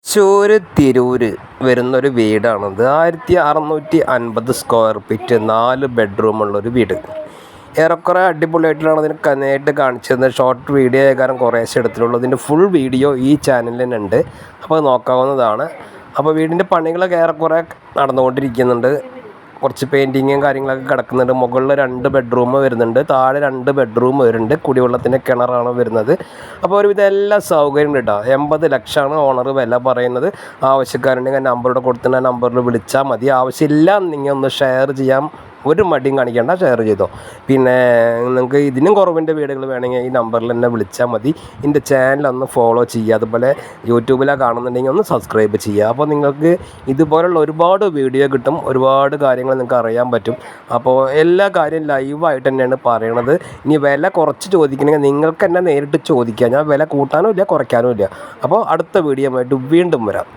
തൃശ്ശൂർ തിരൂർ വരുന്നൊരു വീടാണിത്. 1650 square feet 4 ബെഡ്റൂമുള്ളൊരു വീട്. ഏറെക്കുറെ അടിപൊളിയായിട്ടാണ് അതിന് നേരിട്ട് കാണിച്ചത്. ഷോർട്ട് വീഡിയോ കാരണം കുറേശ്ശെ എടുത്തിട്ടുള്ളൂ. ഇതിൻ്റെ ഫുൾ വീഡിയോ ഈ ചാനലിൽ തന്നെ ഉണ്ട്, അപ്പോൾ അത് നോക്കാവുന്നതാണ്. അപ്പോൾ വീടിൻ്റെ പണികളൊക്കെ ഏറെക്കുറെ നടന്നുകൊണ്ടിരിക്കുന്നുണ്ട്. കുറച്ച് പെയിൻറ്റിങ്ങും കാര്യങ്ങളൊക്കെ കിടക്കുന്നുണ്ട്. മുകളിൽ 2 ബെഡ്റൂം വരുന്നുണ്ട്, താഴെ 2 ബെഡ്റൂം വരുന്നുണ്ട്. കുടിവെള്ളത്തിൻ്റെ കിണറാണ് വരുന്നത്. അപ്പോൾ ഒരുവിധം എല്ലാ സൗകര്യം കേട്ടോ. 80 ലക്ഷമാണ് ഓണർ വില പറയുന്നത്. ആവശ്യക്കാരുണ്ടെങ്കിൽ നമ്പറോടെ കൊടുത്തിട്ട് നമ്പറിൽ വിളിച്ചാൽ മതി. ആവശ്യമില്ല നിങ്ങൾ ഒന്ന് ഷെയർ ചെയ്യാം, ഒരു മടിയും കാണിക്കേണ്ട, ഷെയർ ചെയ്തോ. പിന്നെ നിങ്ങൾക്ക് ഇതിനും കുറവിൻ്റെ വീടുകൾ വേണമെങ്കിൽ ഈ നമ്പറിൽ തന്നെ വിളിച്ചാൽ മതി. എൻ്റെ ചാനലൊന്ന് ഫോളോ ചെയ്യുക, അതുപോലെ യൂട്യൂബിലാണ് കാണുന്നുണ്ടെങ്കിൽ ഒന്ന് സബ്സ്ക്രൈബ് ചെയ്യുക. അപ്പോൾ നിങ്ങൾക്ക് ഇതുപോലുള്ള ഒരുപാട് വീഡിയോ കിട്ടും, ഒരുപാട് കാര്യങ്ങൾ നിങ്ങൾക്ക് അറിയാൻ പറ്റും. അപ്പോൾ എല്ലാ കാര്യം ലൈവായിട്ട് തന്നെയാണ് പറയണത്. ഇനി വില കുറച്ച് ചോദിക്കണമെങ്കിൽ നിങ്ങൾക്ക് തന്നെ നേരിട്ട് ചോദിക്കുക. ഞാൻ വില കൂട്ടാനും ഇല്ല കുറയ്ക്കാനും ഇല്ല. അപ്പോൾ അടുത്ത വീഡിയോ ആയിട്ട് വീണ്ടും വരാം.